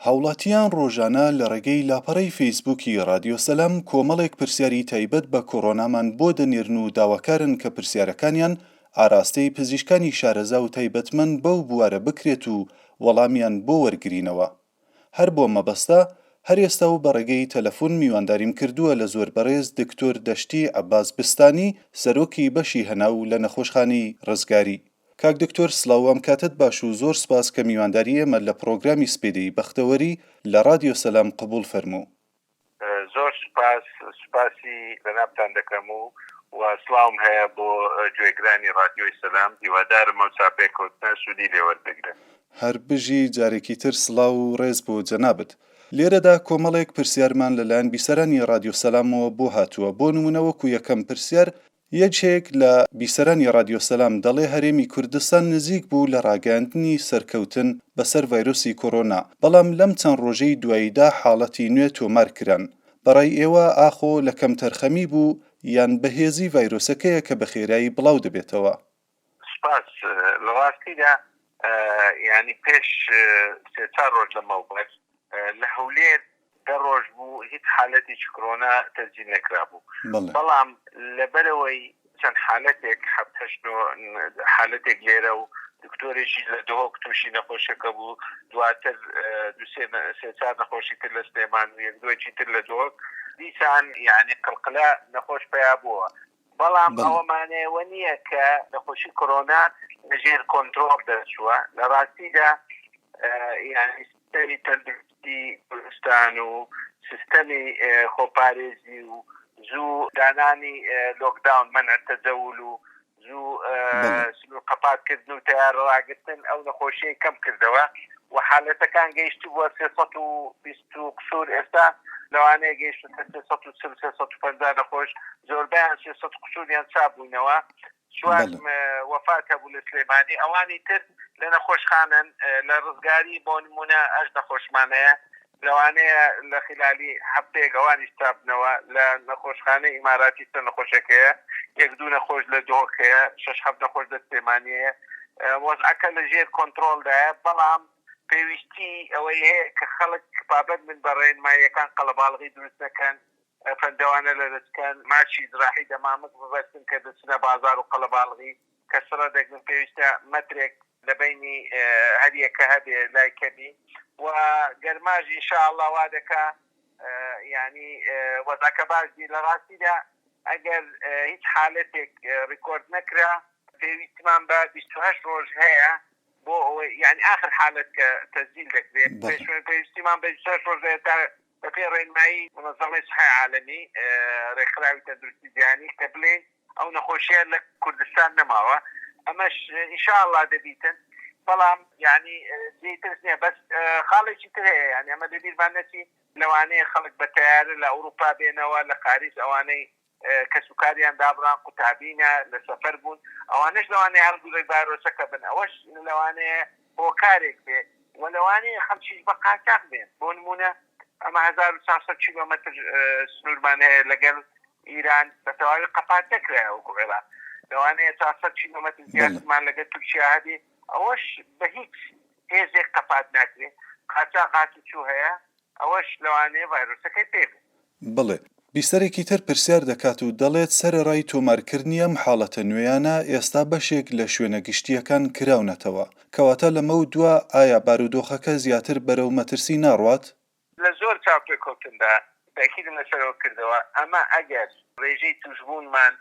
هاوڵاتیان ڕۆژانە لە ڕێگەی لاپەڕەی فەیسبووکی رادیۆ سەلام کۆمەڵێک پرسیاری تایبەت بە کۆڕۆنامان بۆ دەنێرن و داواکارن کە پرسیارەکانیان ئاراستەی پزیشکانی شارەزا و تایبەتمەند بەو بوارە بکرێت و وەڵامیان بۆ وەرگرینەوە. هەر بۆ مەبەستا هەر ئێستا و بە ڕێگەی تەلەفۆن میوانداریم کردووە لە زۆر بەڕێز دکتۆر دەشتی عەباس بستانی، سەرۆکی بەشی هەناو لە نەخۆشخانەی ڕزگاری. کاک دکتۆر سڵاو، ئەم کاتت باش و زۆر سپاس کە میوانداری ئێمە لە پرۆگرامی سپێدەی بەختەوەری لە رادیۆ سەلام قبوڵ فەرموو. زۆر سپاسی لەنابتان دەکەم و سڵاوم هەیە بۆ گوێگرانی رادیۆی سەلام. هیوادارم ئەم چاپێککەوتنە سوودی لێوەردەگرن. هەر بژی جارێکی تر سڵاو و ڕێز بۆ جەنابەت. لێرەدا کۆمەڵێک پرسیارمان لەلایەن بیسەرانی رادیۆ سەلامەوە بۆ هاتووە. بۆ نمونە وەکو یەکەم پرسیار، یەکێک لە بیسەرانی رادیۆ سەلام دەڵێ هەرێمی کوردستان نزیک بوو لە ڕاگەاندنی سەرکەوتن بەسەر ڤایرۆسی کۆڕۆنا، بەڵام لەم چەند ڕۆژەی دواییدا حاڵەتی نوێ تۆمار کران. بەڕای ئێوە ئاخۆ لە کەمتەرخەمی بوو یان بەهێزی ڤایرۆسەکەیە کە بە خێرایی بڵاو دەبێتەوە؟ سپاس. لە ڕاستیدا ینی پێش سێ چوار ڕۆژ لەمەوبەر لە هەولێر دە ڕۆژ بوو هیچ حالەتێکی کۆرۆنا تەسجیل نەکرا بوو، بەڵام لەبەرەوەی چەند حالەتێک حالەتێک لێرە و دکتۆرێکی لە دۆک تووشی نەخۆشەکە بوو، دواتر سێ چار نەخۆشی تر لە سلێمان و یەک دوێکی تر لە دۆک، دیسان یعنی قلقلە نەخۆش پیا بووە. بەڵام ئەوەمانەوە نییە کە نەخۆشی کۆرۆنا لەژێر کۆنترۆل دەچووە. لە ڕاستیدا یعنی سیستەمی تەندروستی کوردستان و سیستەمی خۆپارێزی و زوو دانانی لۆکداون مەنع تەجەول و زوو قەپاتکردن و تیار ڕاگرتن ئەو نەخۆشیەی کەم کردەوە و حالەتەکان گەیشتی بووە 320 قسوور. ئێستا لەوانەیە گەیشت 350 نەخۆش، زۆربیان 300 قسووریان چابووینەوە. شوان وەفات هەبوو لە سلێمانی. ئەوانی تر لە نەخۆشخانن لە ڕزگاری بۆ نمونە ئەش نەخۆشمانەیە، لەوانەیە لە خلالی هەفتەیەک ئەوانی شتابنەوە لە نەخۆشخانەی ئیماراتی سەر نەخۆشەکەیە، یەک دوو نەخۆش لە دۆکەیە، 6-7 نەخۆش لە سلێمانیەیە. وەزعەکە لەژێر کۆنترۆلدایە، بەڵام پێویستی ئەوەی هەیە کە خەڵک پابەت من بە ڕێنماییەکان قەڵەباڵغی دروست نەکەن، فەندەوانە لە دەستکەن، ماچی زراحی دەمامک ببەستن کە دەچنە بازار و قەڵەباڵغی کەسرە دەگرن. پێویستە مەترێک لە بینی هەریەکە هەبێ لای کەمی و گەرماژ ئینشاءالله وا دەکا ینی وەزعەکە باشی. لە ڕاستیدا ئەگەر هیچ حالەتێک ڕیکۆرد نەکرا پێویستمان بە 28 ڕۆژ هەیە بۆ ئەوەی یعنی آخر حالت کە تەسجیل دەکرێت. پێویستیمان بە 26 ڕۆژ هەیە تا بەپێ ڕێنمایی منظەمەی سەحای عالەمی ڕێکخراوی تەندروستی جیهانی کە بڵێن ئەو نەخۆشیە لە کوردستان نەماوە. ئەمەش ئینشاءالله دەبیتن، بەڵام یعنی جێترس نییە. بەس خاڵێکی تر هەیە، یعنی ئەمە لەبیرمان نەچی لەوانەیە خەڵک بە تەیارە لە ئەوروپا بێنەوە، لە خارج ئەوانەی کەسوکاریان دابڕان قوتابینە لە سەفەر بوون، ئەوانش لەوانەیە هەڵدوورەی ڤایرۆسەکە بن، ئەوەش لەوانەیە هۆکارێک بێ و لەوانەیە خەمچیش بە قاچاق بێن. بۆ نمونە ئەمە 1400 کیلۆمەتر سنوورمان هەیە لەگەڵ ئیران، بە تەواوی قەپات نەکرایەوە وەکو عێراق. لەوانەیە 400 کیلۆمەتر زیاترمان لەگەڵ تورکیا هەبێ، ئەوەش بە هیچ هێزێک قەپات ناکرێت. قاچاق هاتوچوو هەیە، ئەوەش لەوانەیە ڤایرۆسەکەی پێ بێت. بڵێ بیسەرێکی تر پرسیار دەکات و دەڵێت سەرەڕای تۆمارکردنی ئەم حاڵەتە نوێیانە ئێستا بەشێک لە شوێنە گشتیەکان کراونەتەوە، کەواتە لەمە و دووە ئایا بارودۆخەکە زیاتر بەرەو مەترسی ناڕوات؟ لە زۆر چاپێککەوتندا تاکیدم لەسەرەوە کردەوە ئەمە ئەگەر ڕێژەی توشبوونمان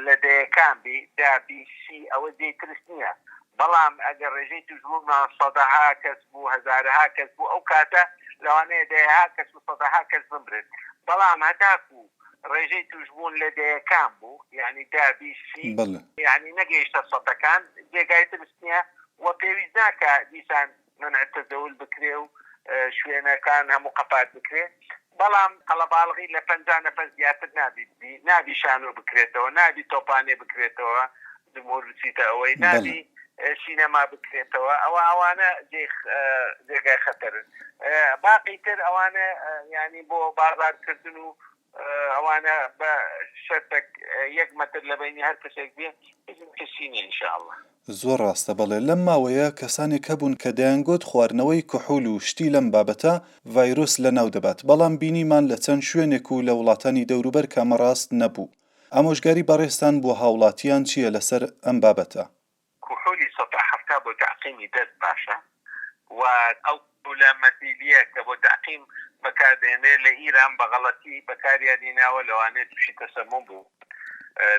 لە دەیەکان بی دابیسی ئەوە دەیترس نییە، بەڵام ئەگەر ڕێژەی توشبوونمان سەدەها کەس بوو، هەزارها کەس بوو، ئەو کاتە لەوانەیە دەیەها کەس و سەدەها کەس بمرێت. بەڵام هەتاکو ڕێژەی توشبوون لە دەیەکان بوو، یعنی دابیسی یعنی نەگەیشتە سەدەکان، جێگای ترس نییە و پێویست ناکە دیسان منع تەجەول بکرێ و شوێنەکان هەموو قەپات بکرێت. بەڵام قەڵەباڵغی لە 50 نەفەر زیاتر نابی شانۆ بکرێتەوە، نابی تۆپانێ بکرێتەوە، دمۆر بچیتە ئەوەی نابی سینەما بکرێتەوە. ئەوانە جێگای خەتەرن. باقی تر ئەوانە ینی بۆ بازارکردن و ئەوانە بە شەرتێک 1 مەتر لە بینی هەر کەسێک بێ کەسی نیە ئینشاءالله. زۆر ڕاستە. بەڵێ لەم ماوەیە کەسانێک هەبوون کە دەیانگوت خواردنەوەی کحوول و شتی لەم بابەتە ڤایرۆس لەناو دەبات، بەڵام بینیمان لە چەند شوێنێک و لە وڵاتانی دەوروبەر کەمە ڕاست نەبوو. ئامۆژگاری بەڕێستان بۆ هاوڵاتیان چییە لەسەر ئەم بابەتە؟ کحولی 170 بۆ تعقیمی دەست باشە و ئەو لە مەسیلیە کە بۆ تعقیم بەکاردێنێ لە ئیران بەغەڵەتی بەکاریادیناوە لەوانێت تووشی تەسەمم بوو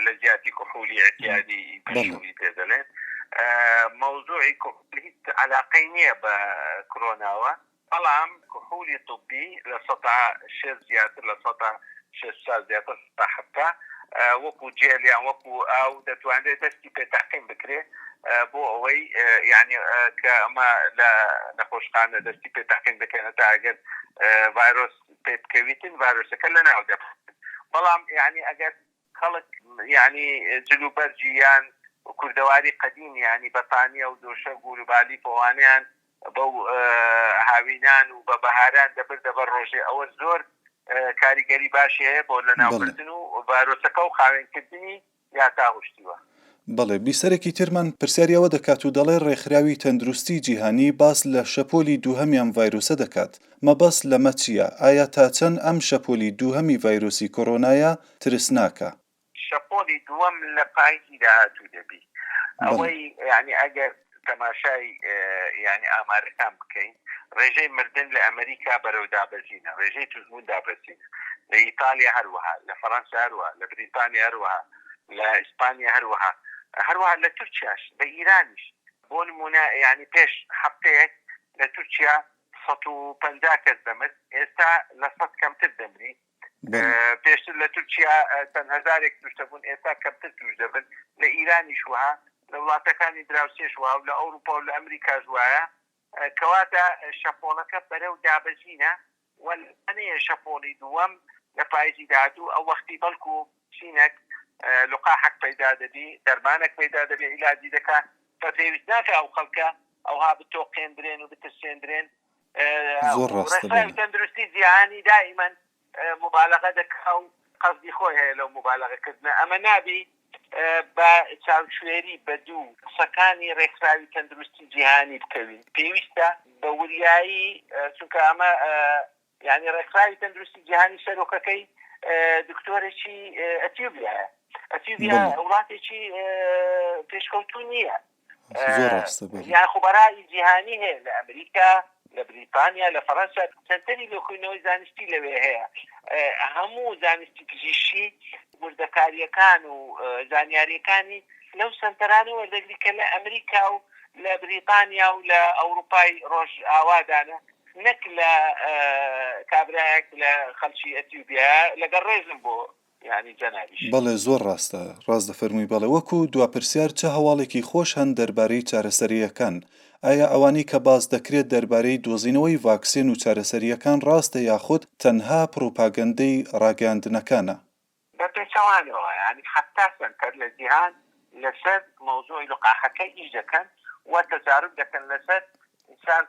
لە جیاتی کحولی اعتیادی پێشوری پێدەڵێن. مەوزوعی کحولی هیچ علاقەی نییە بە کۆرۆناوە، بەڵام کحولی طبی لە 6 زیاتر لە 6 زیاتر 7 وەکو جێلیان وەکو ئاو دەتوانێت دەستی پێ تعقیم بکرێ بۆ ئەوەی یعنی کە ئەمە لە نەخۆشخانە دەستی پێ تعقیم دەکەن تا ئەگەر ڤایرۆس پێ بکەویتن ڤایرۆسەکە لەناو دەبێت. بەڵام یعنی ئەگەر خەڵک یعنی جلوبەرجی یان کوردەواری قەدیم یعنی بەتانیە و دۆشە گوروبالی فەوانیان بەو هاوینان و بە بەهاران دەبەر ڕۆژێ ئەوە زۆر کاریگەری باشی هەیە بۆ لەناوبردن و ڤایرۆسەکە و خاوێنکردنی یا تاوشتیوە. بەڵێ بیسەرێکی ترمان پرسیاریەوە دەکات و دەڵێ ڕێکخراوی تەندروستی جیهانی باس لە شەپۆلی دووهەمیان ڤایرۆسە دەکات. مەبەست لەمە چییە؟ ئایا تا چەند ئەم شەپۆلی دووهەمی ڤایرۆسی کۆرۆنایە ترسناکە؟ شەپۆلی دووەم لە پاییزی داهاتوو دەبی. ئەوەی یعنی ئەگەر تەماشای یعنی ئامارەکان بکەین ڕێژەی مردن لە ئەمریکا بەرەو دابەزینە، ڕێژەی توزبوون دابەزینە، لە ئیتالیا هەروەها، لە فەڕەنسا هەروەها، لە بریتانیا هەروەها، لە ئیسپانیا هەروەها لە تورکیاش، لە ئیرانیش. بۆ نمونە یعنی پێش هەفتەیەک لە تورکیا 150 کەس دەمرد، ئێستا لە 100 کەمتر دەمری. پێشتر لە تورکیا چەند هەزارێک توش دەبوون، ئێستا کەمتر توش دەبن. لە ئیرانیش وها، لە وڵاتەکانی دراوسێش وها، لە ئەوروپا و لە ئەمریکاش وایە. کەواتە شەپۆڵەکە بەرەو دابەزینە و لەنەیە شەپۆڵی دووەم لە پاییزی داهاتوو ئەو وەختی بەڵکو چینەک لقاحك پیدا دەبی، دەرمانێک پیدا دەبێ، عیلاجی دەکات، بە پێویست ناکە ئەو خەڵکە ئەوها بتۆقێندرێن و بترسێندرێن. ڕێکخراوی تەندروستی جیهانی دائیمەن مبالغە دەکا و قەزدی خۆی هەیە لەو مبالغەکردنە. ئەمە نابی بە چاوشێری بە دوو قسەکانی ڕێکخراوی تەندروستی جیهانی بکەوین. پێویستە بە وریایی، چونکە ئەمە یعنی ڕێکخراوی تەندروستی جیهانی سەرۆکەکەی دکتۆرێکی ئەتیوبیایە. ئەتیوبیا وڵاتێکی پێشکەوتوو نییە، یان خبەرای جیهانی هەیە لە ئەمریکا، لە بریتانیا، لە فەڕەنسا، چەندتەری لە خوێنەوەی زانستی لەوێ هەیە. هەموو زانستی پزیشکی وردەکاریەکان و زانیاریەکانی لەو سەنتەرانە وەردەگری کە لە ئەمریکا و لە بریتانیا و لە ئەوروپای ڕۆژ ئاوادانە، نەک لە کابرایەک لە خەڵکی ئەتیوبیا لەگەڵ ڕێزم بۆ یعنی جەنابیش. بەڵێ زۆر ڕاستە، ڕاست دەفەرمووی. بەڵێ وەکو دواپرسیار چه هەواڵێکی خۆش هەن دەربارەی چارەسەریەکان. ئایا ئەوانەی کە باس دەکرێت دەربارەی دۆزینەوەی ڤاکسین و چارەسەریەکان ڕاستە یاخود تەنها پرۆپاگەندەی ڕاگەاندنەکانە؟ بە پێچەوانەوە یعنی حتا سەنتەر لە جیهان لەسەر مەوزوعی لقاحەکە ئیش دەکەن و تەجارب دەکەن لەسەر ئینسان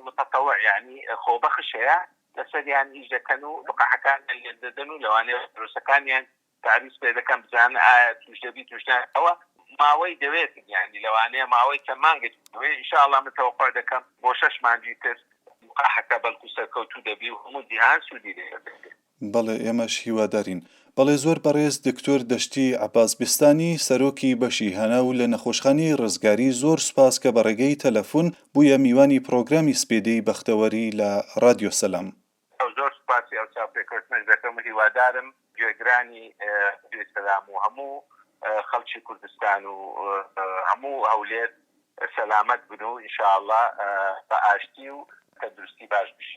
متطوع یعنی خۆبەخش هەیە لەسەریان ئیش دەکەن و لقاحەکان دەدەن و لەوانەیە ڤایرۆسەکانیان تعریف پێ دەکەن بزانن ئایا توش دەبی توش ئەوە ماوەی دەوێت یعنی لەوانەیە ماوەی چەند مانگێک دەوێت. ئینشاءڵڵا متەوەقع دەکەم بۆ 6 مانگی تر لقاحەکە بەڵکو سەرکەوتوو دەبی و هەموو جیهان سوودی دەبێت. بەڵێ ئێمەش هیوادارین. بەڵێ زۆر بەڕێز دکتۆر دەشتی عەباسبیستانی سەرۆکی بەشی هەنە و لە نەخۆشخانەی ڕزگاری زۆر سوپاس کە بە ڕێگەی تەلەفۆن بوویە میوانی پرۆگرامی سپێدەی بەختەوەری لە رادیۆ سەلام. زۆر سوپاسی ئەو چاوپێکەوتنەش دەکەم و هیوادارم گوێگرانی سەلام و هەموو خەڵکی کوردستان و هەموو هەولێر سەلامەت بن و ئینشاءڵڵا بە ئاشتی و تەندروستی باش بشین.